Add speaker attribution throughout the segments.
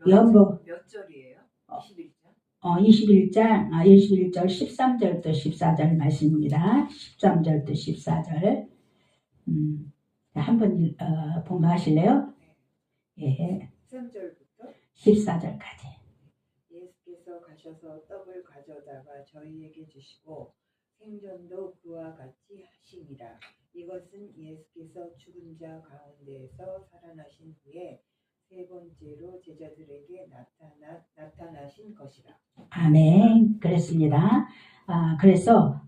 Speaker 1: 요한복음
Speaker 2: 몇 절이에요? 21절?
Speaker 1: 21장, 21절 13절부터 14절 말씀입니다. 13절부터 14절. 한번 봉독하실래요? 예.
Speaker 2: 13절부터
Speaker 1: 14절까지.
Speaker 2: 예수께서 가셔서 떡을 가져다가 저희에게 주시고 생전도 그와 같이 하시니라. 이것은 예수께서 죽은 자 가운데에서 살아나신 후에 세 번째로 제자들에게 나타나신 것이라.
Speaker 1: 아멘. 그렇습니다. 그래서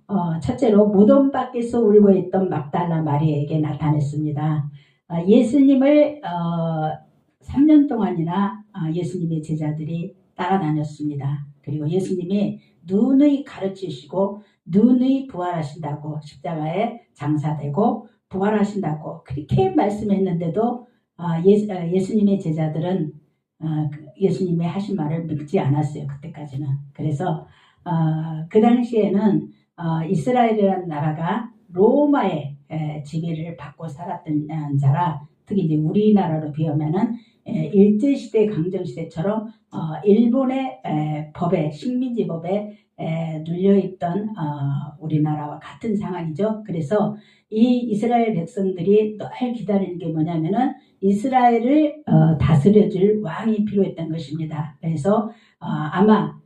Speaker 1: 첫째로 무덤 밖에서 울고 있던 막달라 마리아에게 나타났습니다. 예수님을 3년 동안이나 예수님의 제자들이 따라다녔습니다. 그리고 예수님이 누누이 가르치시고 누누이 부활하신다고, 십자가에 장사되고 부활하신다고 그렇게 말씀했는데도 예수님의 제자들은 예수님의 하신 말을 믿지 않았어요. 그때까지는. 그래서 그 당시에는 이스라엘이라는 나라가 로마의 지배를 받고 살았던 자라, 특히 이제 우리나라로 비하면은 일제시대 강점시대처럼 일본의 법에, 식민지 법에 눌려있던 우리나라와 같은 상황이죠. 그래서 이 이스라엘 백성들이 늘 기다리는 게 뭐냐면은 이스라엘을 다스려줄 왕이 필요했던 것입니다. 그래서 아마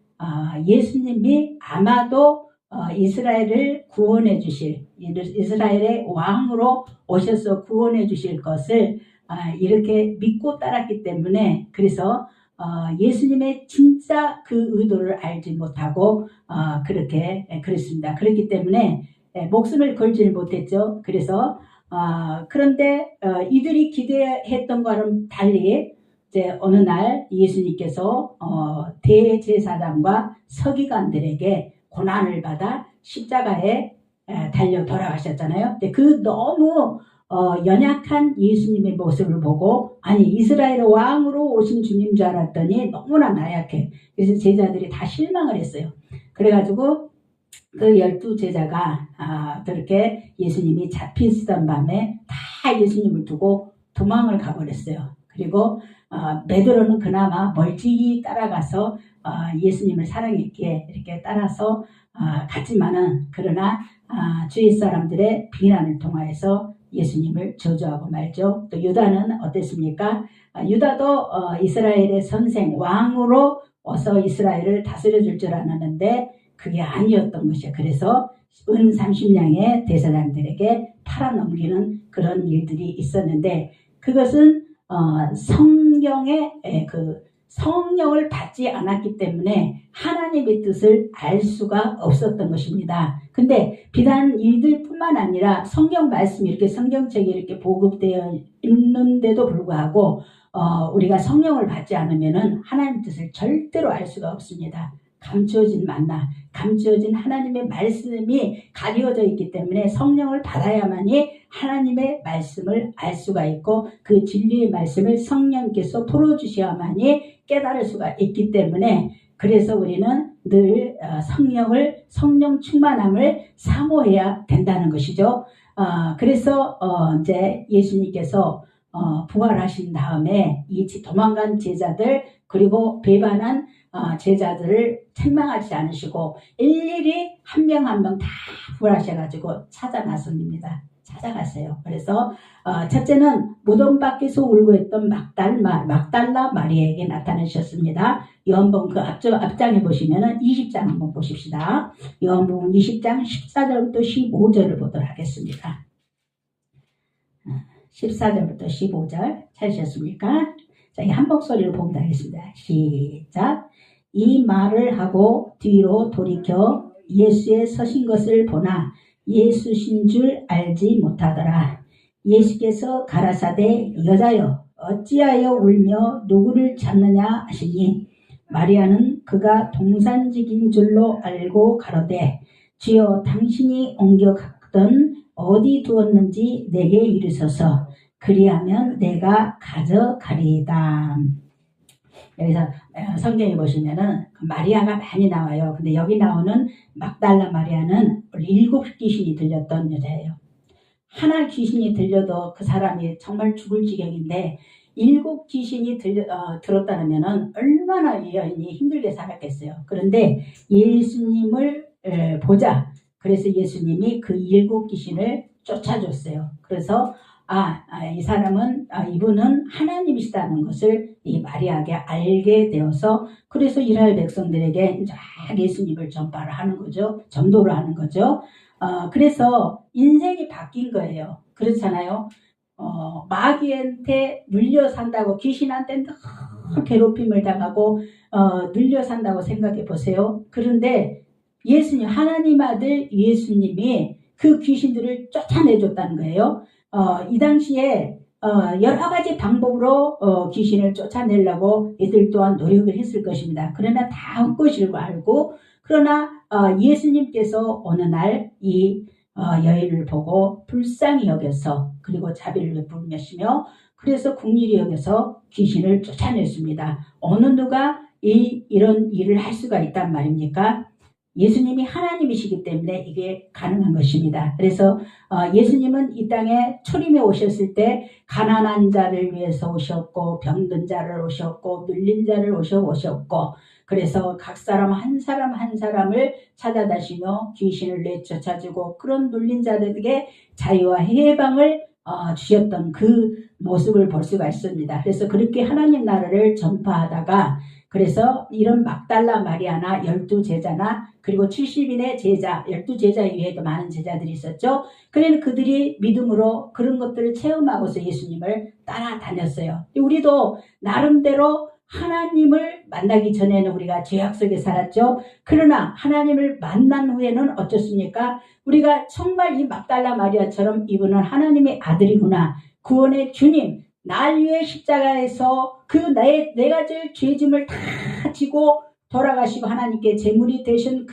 Speaker 1: 예수님이 아마도 이스라엘을 구원해 주실, 이스라엘의 왕으로 오셔서 구원해 주실 것을 이렇게 믿고 따랐기 때문에, 그래서 예수님의 진짜 그 의도를 알지 못하고 그렇게 그랬습니다. 그렇기 때문에 목숨을 걸지를 못했죠. 그래서 그런데 이들이 기대했던 것과는 달리 이제 어느 날 예수님께서 대제사장과 서기관들에게 고난을 받아 십자가에 달려 돌아가셨잖아요. 근데 그 너무 연약한 예수님의 모습을 보고, 아니 이스라엘 왕으로 오신 주님 줄 알았더니 너무나 나약해. 그래서 제자들이 다 실망을 했어요. 그래가지고 그 12제자가 그렇게 예수님이 잡히시던 밤에 다 예수님을 두고 도망을 가버렸어요. 그리고 베드로는 그나마 멀찍이 따라가서 예수님을 사랑했기에 이렇게 따라서 갔지만은, 그러나 주위 사람들의 비난을 통하여서 예수님을 저주하고 말죠. 또 유다는 어땠습니까? 유다도 이스라엘의 선생 왕으로 와서 이스라엘을 다스려줄 줄 알았는데 그게 아니었던 것이에요. 그래서 은 30냥의 대사장들에게 팔아넘기는 그런 일들이 있었는데, 그것은 성경의 성령을 받지 않았기 때문에 하나님의 뜻을 알 수가 없었던 것입니다. 근데 비단 이들 뿐만 아니라 성경 말씀이 이렇게 성경책에 이렇게 보급되어 있는데도 불구하고 우리가 성령을 받지 않으면은 하나님의 뜻을 절대로 알 수가 없습니다. 감추어진 만나, 감추어진 하나님의 말씀이 가리워져 있기 때문에 성령을 받아야만이 하나님의 말씀을 알 수가 있고, 그 진리의 말씀을 성령께서 풀어주셔야만이 깨달을 수가 있기 때문에, 그래서 우리는 늘 성령 충만함을 사모해야 된다는 것이죠. 그래서 이제 예수님께서 부활하신 다음에 이 도망간 제자들, 그리고 배반한 제자들을 책망하지 않으시고 일일이 한 명 한 명 다 부활하셔가지고 찾아 나섭니다. 찾아갔어요. 그래서 첫째는 무덤 밖에서 울고 있던 막달라 마리아에게 나타나셨습니다. 요한복음 그 앞장에 보시면은 20장 한번 보십시다. 요한복음 20장 14절부터 15절을 보도록 하겠습니다. 14절부터 15절 찾으셨습니까? 자, 한 목소리로 봉독하겠습니다. 시작. 이 말을 하고 뒤로 돌이켜 예수의 서신 것을 보나 예수신 줄 알지 못하더라. 예수께서 가라사대 여자여 어찌하여 울며 누구를 찾느냐 하시니, 마리아는 그가 동산직인 줄로 알고 가로되 주여 당신이 옮겨 갔던 어디 두었는지 내게 이르소서. 그리하면 내가 가져가리이다. 여기서 성경에 보시면은 마리아가 많이 나와요. 근데 여기 나오는 막달라 마리아는 7귀신이 들렸던 여자예요. 하나 귀신이 들려도 그 사람이 정말 죽을 지경인데 7 귀신이 들었다면 얼마나 이 여인이 힘들게 살았겠어요. 그런데 예수님을 보자. 그래서 예수님이 그 7 귀신을 쫓아줬어요. 그래서 이 사람은 이분은 하나님이시다는 것을 이 마리아에게 알게 되어서 그래서 이스라엘 백성들에게 쫙 예수님을 전파를 하는 거죠. 전도를 하는 거죠. 그래서 인생이 바뀐 거예요. 그렇잖아요. 마귀한테 눌려 산다고 귀신한테 늘 괴롭힘을 당하고 눌려 산다고 생각해 보세요. 그런데 예수님 하나님 아들 예수님이 그 귀신들을 쫓아내줬다는 거예요. 이 당시에 여러 가지 방법으로 귀신을 쫓아내려고 이들 또한 노력을 했을 것입니다. 그러나 다 헛것이라고 알고 그러나 예수님께서 어느 날 이 여인을 보고 불쌍히 여겨서 그리고 자비를 베푸시며 그래서 긍휼히 여겨서 귀신을 쫓아냈습니다. 어느 누가 이런 일을 할 수가 있단 말입니까? 예수님이 하나님이시기 때문에 이게 가능한 것입니다. 그래서 예수님은 이 땅에 초림에 오셨을 때 가난한 자를 위해서 오셨고 병든 자를 오셨고 눌린 자를 오셨고 그래서 각 사람 한 사람 한 사람을 찾아다니며 귀신을 내쫓아주고 그런 눌린 자들에게 자유와 해방을 주셨던 그 모습을 볼 수가 있습니다. 그래서 그렇게 하나님 나라를 전파하다가 그래서 이런 막달라 마리아나 12제자나 그리고 70인의 제자 12제자 이외에도 많은 제자들이 있었죠. 그래서 그들이 믿음으로 그런 것들을 체험하고서 예수님을 따라다녔어요. 우리도 나름대로 하나님을 만나기 전에는 우리가 죄악 속에 살았죠. 그러나 하나님을 만난 후에는 어떻습니까? 우리가 정말 이 막달라 마리아처럼 이분은 하나님의 아들이구나. 구원의 주님. 날 위해 십자가에서 그 내가 질 죄짐을 다 지고 돌아가시고 하나님께 제물이 되신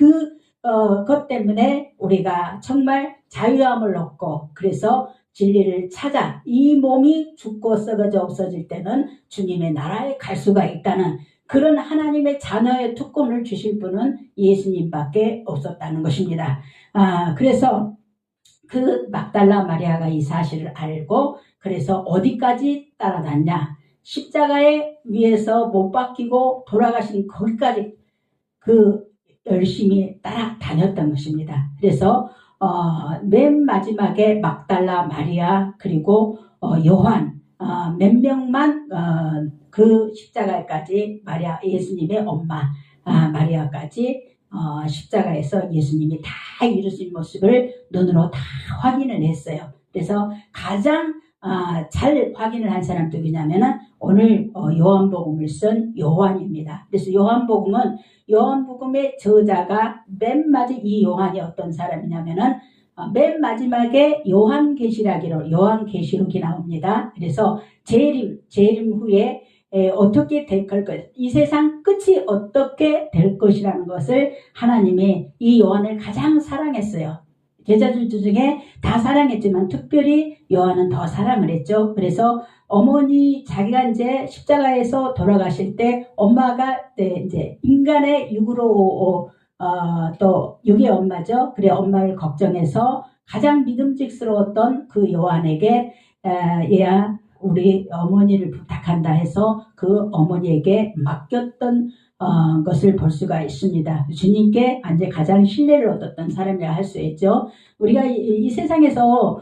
Speaker 1: 것 때문에 우리가 정말 자유함을 얻고 그래서 진리를 찾아 이 몸이 죽고 썩어져 없어질 때는 주님의 나라에 갈 수가 있다는 그런 하나님의 자녀의 특권을 주실 분은 예수님밖에 없었다는 것입니다. 그래서 그 막달라 마리아가 이 사실을 알고 그래서 어디까지 따라다녔냐? 십자가에 위에서 못 박히고 돌아가신 거기까지 열심히 따라다녔던 것입니다. 그래서 맨 마지막에 막달라 마리아 그리고 요한 몇 명만 그 십자가까지 예수님의 엄마 마리아까지 십자가에서 예수님이 다 이루신 모습을 눈으로 다 확인을 했어요. 그래서 가장 잘 확인을 한 사람 누구냐면은 오늘 요한복음을 쓴 요한입니다. 그래서 요한복음의 저자가 맨 마지막 이 요한이 어떤 사람이냐면은 맨 마지막에 요한계시록이 나옵니다. 그래서 재림 후에 어떻게 될 것, 이 세상 끝이 어떻게 될 것이라는 것을 하나님이 이 요한을 가장 사랑했어요. 제자들 중에 다 사랑했지만 특별히 요한은 더 사랑을 했죠. 그래서 어머니 자기가 이제 십자가에서 돌아가실 때 엄마가 이제 인간의 육으로 또 육의 엄마죠. 그래 엄마를 걱정해서 가장 믿음직스러웠던 그 요한에게 얘야 우리 어머니를 부탁한다 해서 그 어머니에게 맡겼던 것을 볼 수가 있습니다. 주님께 이제 가장 신뢰를 얻었던 사람이라 할 수 있죠. 우리가 이 세상에서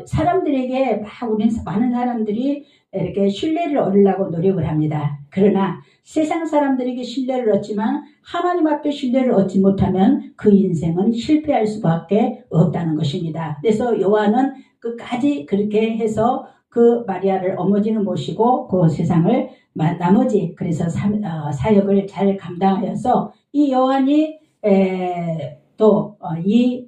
Speaker 1: 사람들에게 우리 많은 사람들이 이렇게 신뢰를 얻으려고 노력을 합니다. 그러나 세상 사람들에게 신뢰를 얻지만 하나님 앞에 신뢰를 얻지 못하면 그 인생은 실패할 수밖에 없다는 것입니다. 그래서 요한은 끝까지 그렇게 해서 그 마리아를 어머니를 모시고 그 세상을 나머지 그래서 사역을 잘 감당하여서 이 요한이 또 이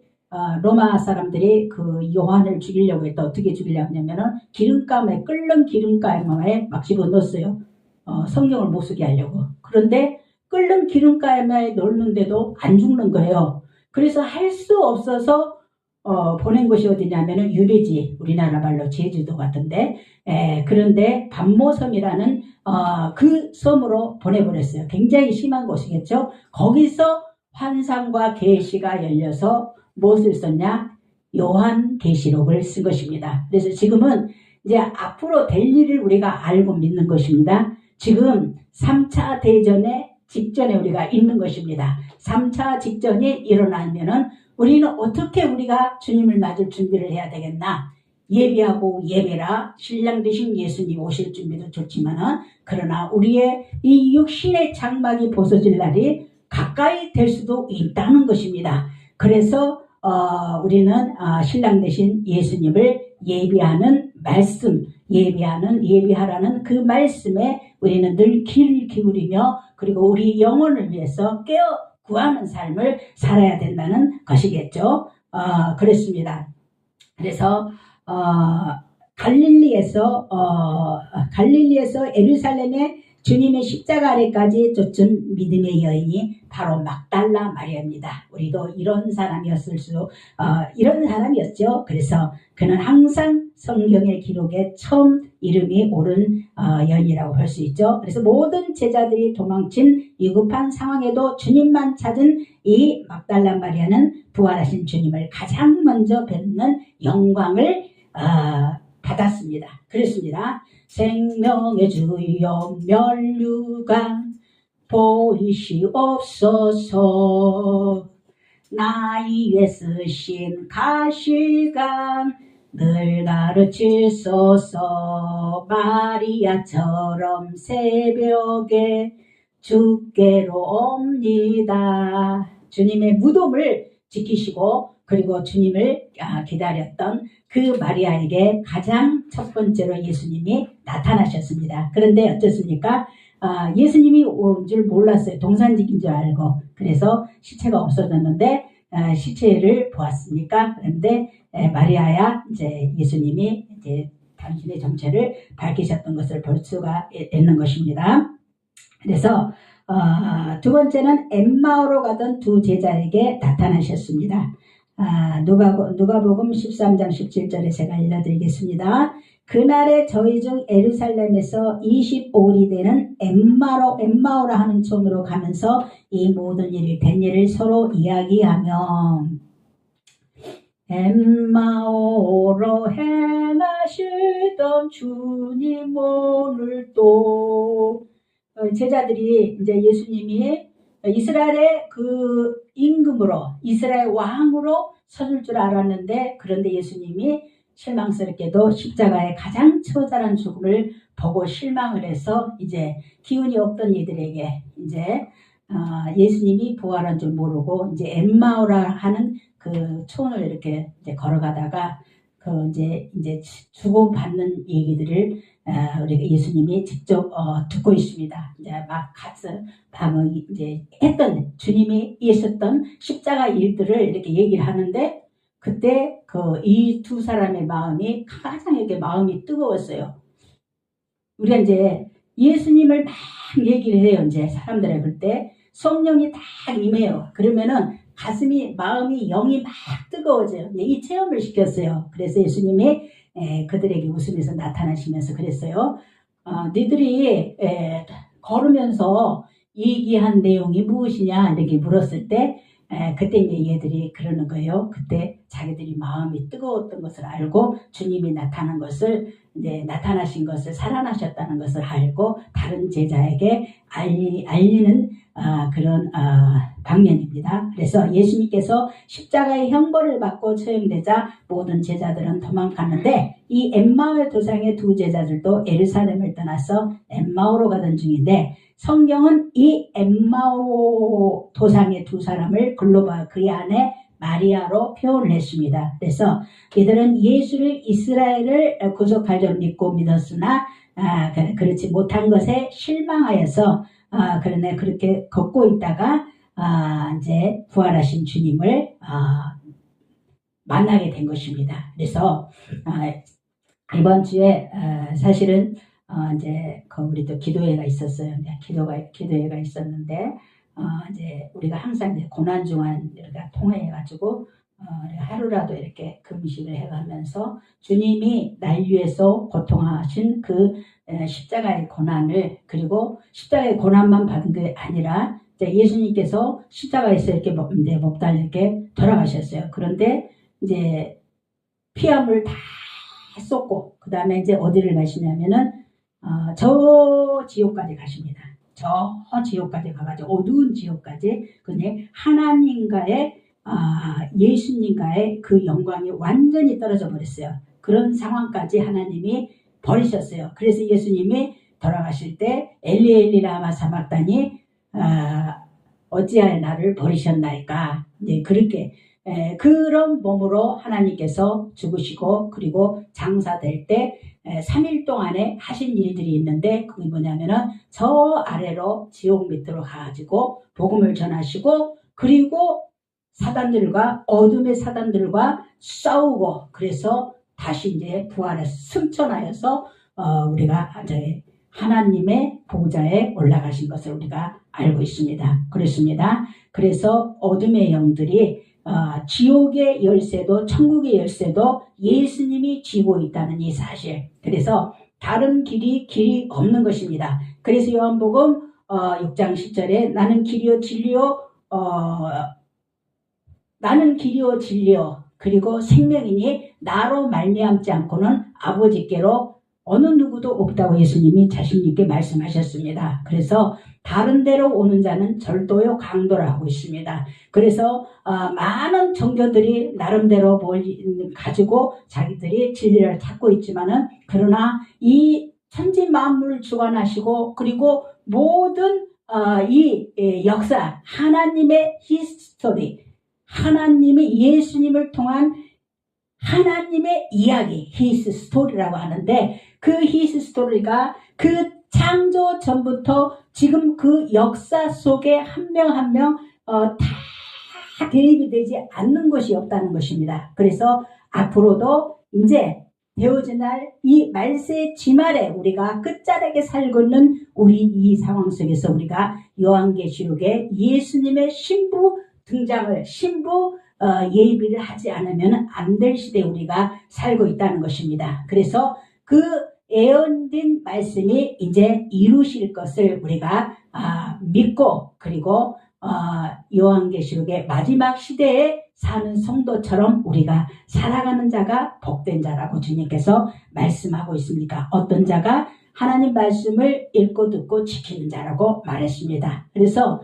Speaker 1: 로마 사람들이 그 요한을 죽이려고 했다. 어떻게 죽이려고 했냐면은 끓는 기름감에 막 집어넣었어요. 성경을 못 쓰게 하려고. 그런데 끓는 기름감에 넣는데도 안 죽는 거예요. 그래서 할 수 없어서 보낸 곳이 어디냐면은 유배지, 우리나라 말로 제주도 같은데, 그런데 반모섬이라는 그 섬으로 보내버렸어요. 굉장히 심한 곳이겠죠. 거기서 환상과 계시가 열려서 무엇을 썼냐? 요한계시록을 쓴 것입니다. 그래서 지금은 이제 앞으로 될 일을 우리가 알고 믿는 것입니다. 지금 3차 대전의 직전에 우리가 있는 것입니다. 3차 직전이 일어나면은 우리는 어떻게 우리가 주님을 맞을 준비를 해야 되겠나? 예비하고 예배라 신랑 되신 예수님 오실 준비도 좋지만은 그러나 우리의 이 육신의 장막이 벗어질 날이 가까이 될 수도 있다는 것입니다. 그래서 우리는 신랑 되신 예수님을 예비하는 말씀, 예비하라는 그 말씀에 우리는 늘 귀를 기울이며 그리고 우리 영혼을 위해서 깨어 구하는 삶을 살아야 된다는 것이겠죠. 그렇습니다. 그래서 갈릴리에서 예루살렘에 주님의 십자가 아래까지 쫓은 믿음의 여인이 바로 막달라 마리아입니다. 우리도 이런 사람이었죠. 그래서 그는 항상 성경의 기록에 처음 이름이 오른 여인이라고 볼 수 있죠. 그래서 모든 제자들이 도망친 위급한 상황에도 주님만 찾은 이 막달라 마리아는 부활하신 주님을 가장 먼저 뵙는 영광을 받았습니다. 그랬습니다. 생명의 주여 면류관 보이시옵소서 나 위에 쓰신 가시관 늘 가르치소서 마리아처럼 새벽에 주께로 옵니다. 주님의 무덤을 지키시고 그리고 주님을 기다렸던 그 마리아에게 가장 첫 번째로 예수님이 나타나셨습니다. 그런데 어떻습니까? 예수님이 온 줄 몰랐어요. 동산직인 줄 알고. 그래서 시체가 없어졌는데 시체를 보았습니까? 그런데 마리아야 이제 예수님이 이제 당신의 정체를 밝히셨던 것을 볼 수가 있는 것입니다. 그래서 두 번째는 엠마오로 가던 두 제자에게 나타나셨습니다. 누가복음 13장 17절에 제가 읽어드리겠습니다. 그날에 저희 중 예루살렘에서 25일이 되는 엠마오라 하는 촌으로 가면서 이 모든 일이 된 일을 서로 이야기하며 엠마오로 행하시던 주님 오늘도 제자들이 이제 예수님이 이스라엘의 그 임금으로 이스라엘 왕으로 서줄 줄 알았는데 그런데 예수님이 실망스럽게도 십자가의 가장 처절한 죽음을 보고 실망을 해서 이제 기운이 없던 이들에게 이제 예수님이 부활한 줄 모르고 이제 엠마오라 하는 그 촌을 이렇게 이제 걸어가다가 그 이제 주고받는 얘기들을 우리가 예수님이 직접 듣고 있습니다. 이제 막 가서 방금 이제 했던 주님이 있었던 십자가 일들을 이렇게 얘기를 하는데 그때 그 이 두 사람의 마음이 가장 이렇게 마음이 뜨거웠어요. 우리가 이제 예수님을 막 얘기를 해요. 이제 사람들의 그때 성령이 딱 임해요. 그러면은 가슴이 마음이 영이 막 뜨거워져요. 이 체험을 시켰어요. 그래서 예수님이 그들에게 웃으면서 나타나시면서 그랬어요. 너희들이 걸으면서 얘기한 내용이 무엇이냐 이렇게 물었을 때 그때 이제 얘들이 그러는 거예요. 그때 자기들이 마음이 뜨거웠던 것을 알고 주님이 나타나신 것을 살아나셨다는 것을 알고 다른 제자에게 알리는 그런 방면입니다. 그래서 예수님께서 십자가의 형벌을 받고 처형되자 모든 제자들은 도망갔는데 이 엠마오의 도상의 두 제자들도 예루살렘을 떠나서 엠마오로 가던 중인데 성경은 이 엠마오 도상의 두 사람을 글로바 그 안에 마리아로 표현을 했습니다. 그래서 이들은 예수를 이스라엘을 구속할 줄 믿고 믿었으나 그렇지 못한 것에 실망하여서 그러네 그렇게 걷고 있다가 이제 부활하신 주님을 만나게 된 것입니다. 그래서 이번 주에 사실은 이제 우리도 기도회가 있었어요. 기도회가 있었는데 이제 우리가 항상 이제 고난 중한 우리가 통회해가지고 하루라도 이렇게 금식을 해가면서 주님이 날 위해서 고통하신 그 십자가의 고난을 그리고 십자가의 고난만 받은 게 아니라 예수님께서 십자가에서 이렇게 목달 이렇게 돌아가셨어요. 그런데 이제 피함을 다 쏟고 그 다음에 이제 어디를 가시냐면은 저 지옥까지 가십니다. 저 지옥까지 가가지고 어두운 지옥까지 근데 하나님과의 예수님과의 그 영광이 완전히 떨어져 버렸어요. 그런 상황까지 하나님이 버리셨어요. 그래서 예수님이 돌아가실 때 엘리 엘리 라마 사박다니 어찌하여 나를 버리셨나이까 이제 그렇게 그런 몸으로 하나님께서 죽으시고 그리고 장사될 때 3일 동안에 하신 일들이 있는데 그게 뭐냐면은 저 아래로 지옥 밑으로 가가지고 복음을 전하시고 그리고 사단들과 어둠의 사단들과 싸우고 그래서 다시 이제 부활해서 승천하여서 우리가 이제 하나님의 보좌에 올라가신 것을 우리가 알고 있습니다. 그렇습니다. 그래서 어둠의 영들이 지옥의 열쇠도 천국의 열쇠도 예수님이 쥐고 있다는 이 사실. 그래서 다른 길이 없는 것입니다. 그래서 요한복음 6장 10절에 나는 길이요 진리요 그리고 생명이니 나로 말미암지 않고는 아버지께로 어느 누구도 없다고 예수님이 자신 있게 말씀하셨습니다. 그래서 다른 데로 오는 자는 절도요 강도라 하고 있습니다. 그래서 많은 종교들이 나름대로 뭘 가지고 자기들이 진리를 찾고 있지만은 그러나 이 천지 만물을 주관하시고 그리고 모든 이 역사 하나님의 히스토리 하나님이 예수님을 통한 하나님의 이야기 히스 스토리라고 하는데 그 히스 스토리가 그 창조 전부터 지금 그 역사 속에 한 명 한 명 다 대입이 되지 않는 것이 없다는 것입니다. 그래서 앞으로도 이제 되어진 날 이 말세 지말에 우리가 끝자락에 살고 있는 우리 이 상황 속에서 우리가 요한계시록에 예수님의 신부 등장을 예비를 하지 않으면 안 될 시대에 우리가 살고 있다는 것입니다. 그래서 그 예언된 말씀이 이제 이루실 것을 우리가 믿고 그리고 요한계시록의 마지막 시대에 사는 성도처럼 우리가 살아가는 자가 복된 자라고 주님께서 말씀하고 있습니다. 어떤 자가 하나님 말씀을 읽고 듣고 지키는 자라고 말했습니다. 그래서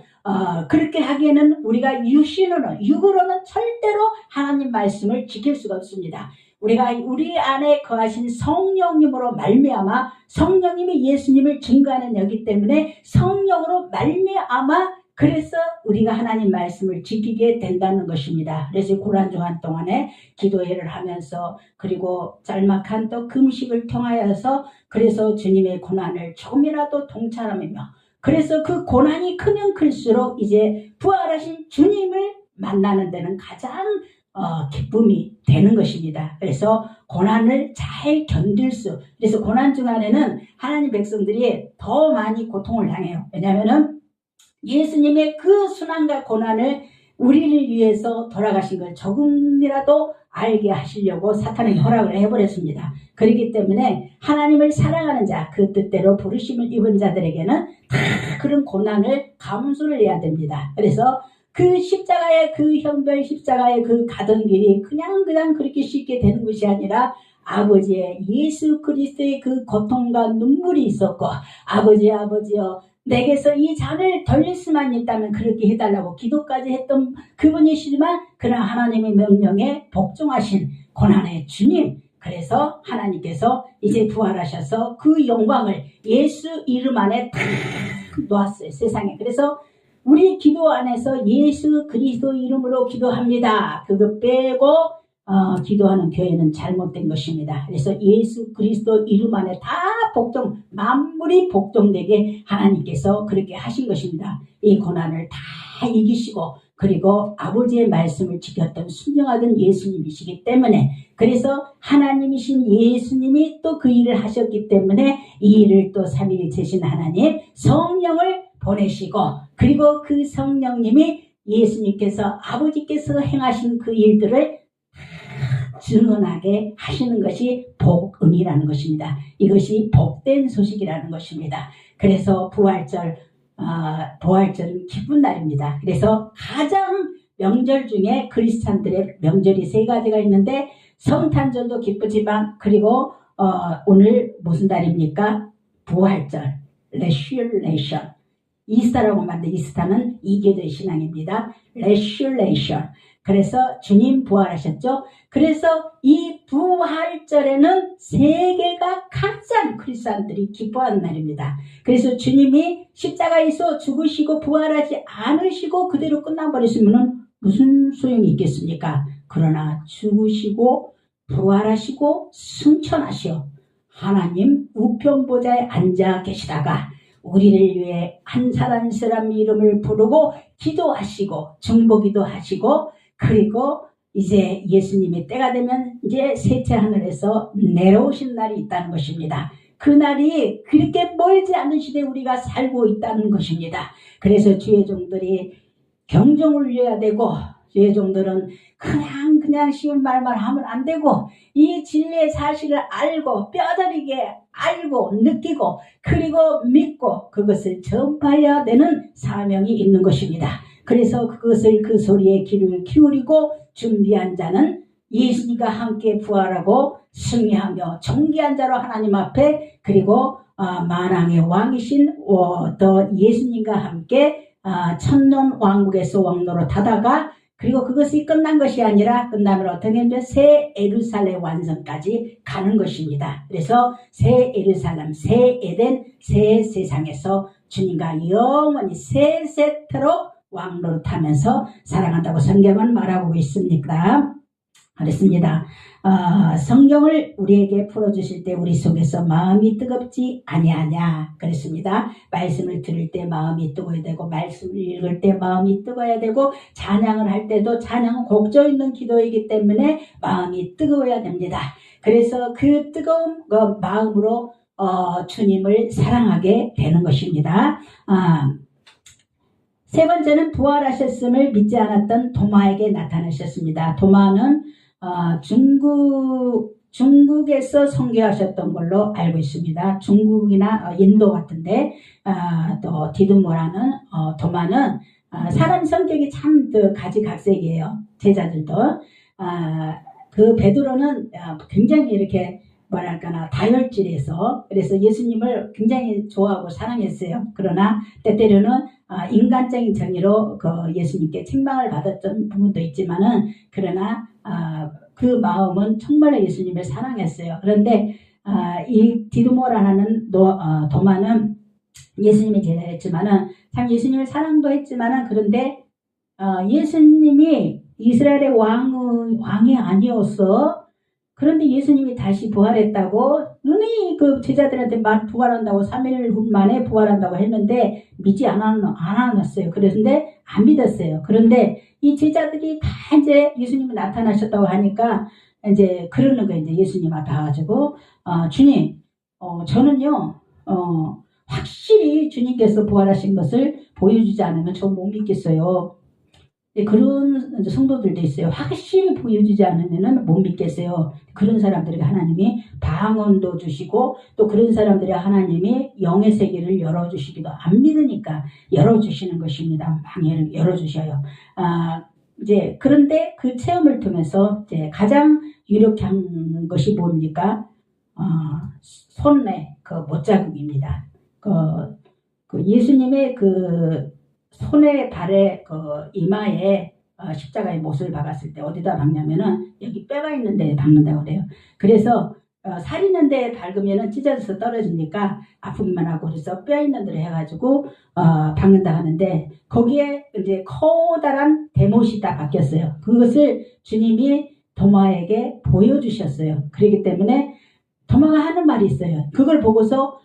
Speaker 1: 그렇게 하기에는 우리가 육으로는 절대로 하나님 말씀을 지킬 수가 없습니다. 우리가 우리 안에 거하신 성령님으로 말미암아 성령님이 예수님을 증거하는 여기 때문에 성령으로 말미암아 그래서 우리가 하나님 말씀을 지키게 된다는 것입니다. 그래서 고난주간 동안에 기도회를 하면서 그리고 짤막한 또 금식을 통하여서 그래서 주님의 고난을 조금이라도 동참하며 그래서 그 고난이 크면 클수록 이제 부활하신 주님을 만나는 데는 가장 기쁨이 되는 것입니다. 그래서 고난을 잘 견딜 그래서 고난주간에는 하나님 백성들이 더 많이 고통을 당해요. 왜냐하면은 예수님의 그 순환과 고난을 우리를 위해서 돌아가신 걸 조금이라도 알게 하시려고 사탄이 허락을 해버렸습니다. 그렇기 때문에 하나님을 사랑하는 자, 그 뜻대로 부르심을 입은 자들에게는 다 그런 고난을 감수를 해야 됩니다. 그래서 그 십자가의 그 형별 십자가의 그 가던 길이 그냥 그렇게 쉽게 되는 것이 아니라 아버지의 예수 그리스도의 그 고통과 눈물이 있었고 아버지여 내게서 이 잔을 돌릴 수만 있다면 그렇게 해달라고 기도까지 했던 그분이시지만 그러나 하나님의 명령에 복종하신 고난의 주님 그래서 하나님께서 이제 부활하셔서 그 영광을 예수 이름 안에 다 놓았어요. 세상에. 그래서 우리 기도 안에서 예수 그리스도 이름으로 기도합니다. 그거 빼고 기도하는 교회는 잘못된 것입니다. 그래서 예수 그리스도 이름 안에 다 만물이 복종되게 하나님께서 그렇게 하신 것입니다. 이 고난을 다 이기시고 그리고 아버지의 말씀을 지켰던 순종하던 예수님이시기 때문에 그래서 하나님이신 예수님이 또 그 일을 하셨기 때문에 이 일을 또 삼위일 되신 하나님 성령을 보내시고 그리고 그 성령님이 예수님께서 아버지께서 행하신 그 일들을 증언하게 하시는 것이 복음이라는 것입니다. 이것이 복된 소식이라는 것입니다. 그래서 부활절은 기쁜 날입니다. 그래서 가장 명절 중에 크리스찬들의 명절이 3가지가 있는데 성탄절도 기쁘지만 그리고 오늘 무슨 달입니까? 부활절, 레슐레이션. 이스타라고 만든 이스타는 이교도의 신앙입니다. 레슐레이션. 그래서 주님 부활하셨죠. 그래서 이 부활절에는 세계가 가장 크리스찬들이 기뻐하는 날입니다. 그래서 주님이 십자가에서 죽으시고 부활하지 않으시고 그대로 끝나버렸으면 무슨 소용이 있겠습니까? 그러나 죽으시고 부활하시고 승천하시어 하나님 우편보좌에 앉아 계시다가 우리를 위해 한 사람 이름을 부르고 기도하시고 중보기도 하시고 그리고 이제 예수님의 때가 되면 이제 셋째 하늘에서 내려오신 날이 있다는 것입니다. 그 날이 그렇게 멀지 않은 시대에 우리가 살고 있다는 것입니다. 그래서 주의 종들이 경종을 울려야 되고 주의 종들은 그냥 쉬운 말만 하면 안 되고 이 진리의 사실을 알고 뼈저리게 알고 느끼고 그리고 믿고 그것을 전파해야 되는 사명이 있는 것입니다. 그래서 그것을 그 소리에 귀를 기울이고 준비한 자는 예수님과 함께 부활하고 승리하며 존귀한 자로 하나님 앞에 그리고 만왕의 왕이신 더 예수님과 함께 천년 왕국에서 왕노로 타다가 그리고 그것이 끝난 것이 아니라 끝나면 어떻게 하면 새 예루살렘 완성까지 가는 것입니다. 그래서 새 예루살렘, 새 에덴, 새 세상에서 주님과 영원히 새 세트로 왕노로 타면서 살아간다고 성경은 말하고 있습니다. 그렇습니다. 성경을 우리에게 풀어주실 때 우리 속에서 마음이 뜨겁지 아니하냐 그랬습니다. 말씀을 들을 때 마음이 뜨거워야 되고 말씀을 읽을 때 마음이 뜨거워야 되고 찬양을 할 때도 찬양은 곡조 있는 기도이기 때문에 마음이 뜨거워야 됩니다. 그래서 그 뜨거운 마음으로 주님을 사랑하게 되는 것입니다. 세 번째는 부활하셨음을 믿지 않았던 도마에게 나타나셨습니다. 도마는 중국에서 선교하셨던 걸로 알고 있습니다. 중국이나 인도 같은데 또 디두모라는 도마는 사람 성격이 참 가지각색이에요. 제자들도 그 베드로는 굉장히 이렇게 뭐랄까나 다혈질해서 그래서 예수님을 굉장히 좋아하고 사랑했어요. 그러나 때때로는 인간적인 정의로 그 예수님께 책망을 받았던 부분도 있지만은 그러나 그 마음은 정말로 예수님을 사랑했어요. 그런데 이 디두모라는 도마는 예수님의 제자였지만은 참 예수님을 사랑도 했지만은 그런데 예수님이 이스라엘의 왕이 아니었어. 그런데 예수님이 다시 부활했다고 눈이 그 제자들한테 부활한다고 3일 후 만에 부활한다고 했는데 믿지 않았어요. 그런데 안 믿었어요. 그런데 이 제자들이 다 이제 예수님이 나타나셨다고 하니까 이제 그러는 거예요. 이제 예수님 앞에 와가지고 주님 저는요 확실히 주님께서 부활하신 것을 보여주지 않으면 저 못 믿겠어요. 그런 성도들도 있어요. 확실히 보여주지 않으면 못 믿겠어요. 그런 사람들에게 하나님이 방언도 주시고 또 그런 사람들에게 하나님이 영의 세계를 열어주시기도 안 믿으니까 열어주시는 것입니다. 막 열어주셔요. 이제 그런데 그 체험을 통해서 이제 가장 유력한 것이 뭡니까? 손에 그 못자국입니다. 그 예수님의 그 손에 발에 그 이마에 십자가의 못을 박았을 때 어디다 박냐면은 여기 뼈가 있는 데에 박는다고 그래요. 그래서 살 있는 데에 박으면은 찢어져서 떨어지니까 아프기만 하고 그래서 뼈 있는 데로 해가지고 박는다 하는데 거기에 이제 커다란 대못이 다 박혔어요. 그것을 주님이 도마에게 보여주셨어요. 그렇기 때문에 도마가 하는 말이 있어요. 그걸 보고서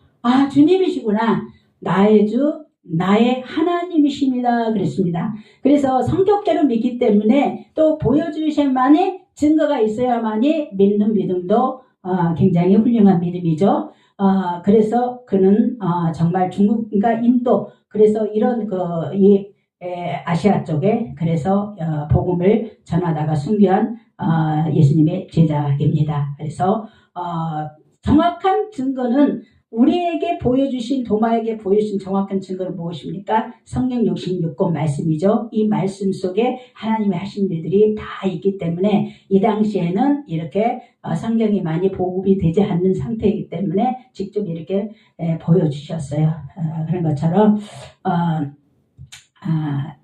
Speaker 1: 주님이시구나. 나의 주 나의 하나님이십니다. 그랬습니다. 그래서 성격대로 믿기 때문에 또 보여주셔야만이 증거가 있어야만이 믿는 믿음도 굉장히 훌륭한 믿음이죠. 그래서 그는 정말 중국과 인도 그래서 이런 아시아 쪽에 그래서 복음을 전하다가 순교한 예수님의 제자입니다. 그래서 정확한 증거는 우리에게 보여주신 도마에게 보여주신 정확한 증거는 무엇입니까? 성경 66권 말씀이죠. 이 말씀 속에 하나님이 하신 일들이 다 있기 때문에 이 당시에는 이렇게 성경이 많이 보급이 되지 않는 상태이기 때문에 직접 이렇게 보여주셨어요. 그런 것처럼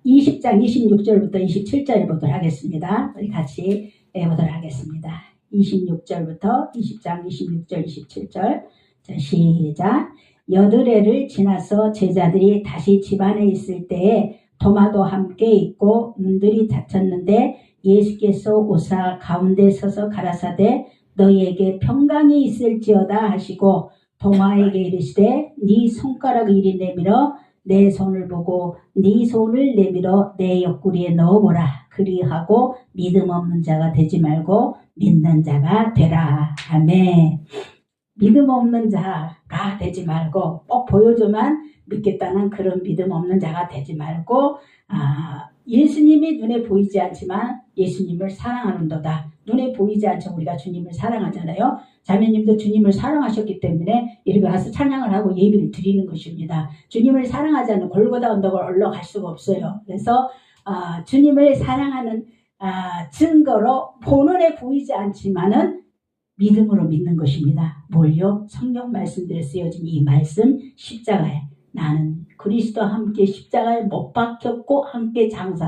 Speaker 1: 20장 26절부터 27절 보도록 하겠습니다. 우리 같이 보도록 하겠습니다. 26절부터 20장 26절 27절 자, 시작. 여드레를 지나서 제자들이 다시 집안에 있을 때에 도마도 함께 있고 문들이 닫혔는데 예수께서 오사 가운데 서서 가라사대 너희에게 평강이 있을지어다 하시고 도마에게 이르시되 네 손가락을 이리 내밀어 내 손을 보고 네 손을 내밀어 내 옆구리에 넣어보라. 그리하고 믿음 없는 자가 되지 말고 믿는 자가 되라. 아멘. 믿음 없는 자가 되지 말고 꼭 보여줘만 믿겠다는 그런 믿음 없는 자가 되지 말고 예수님이 눈에 보이지 않지만 예수님을 사랑하는도다. 눈에 보이지 않지만 우리가 주님을 사랑하잖아요. 자매님도 주님을 사랑하셨기 때문에 이렇게 가서 찬양을 하고 예배를 드리는 것입니다. 주님을 사랑하지 않는 골고다 언덕을 올라갈 수가 없어요. 그래서 주님을 사랑하는 증거로 본눈에 보이지 않지만은 믿음으로 믿는 것입니다. 뭘요? 성경 말씀들에 쓰여진 이 말씀 십자가에 나는 그리스도와 함께 십자가에 못 박혔고 함께 장사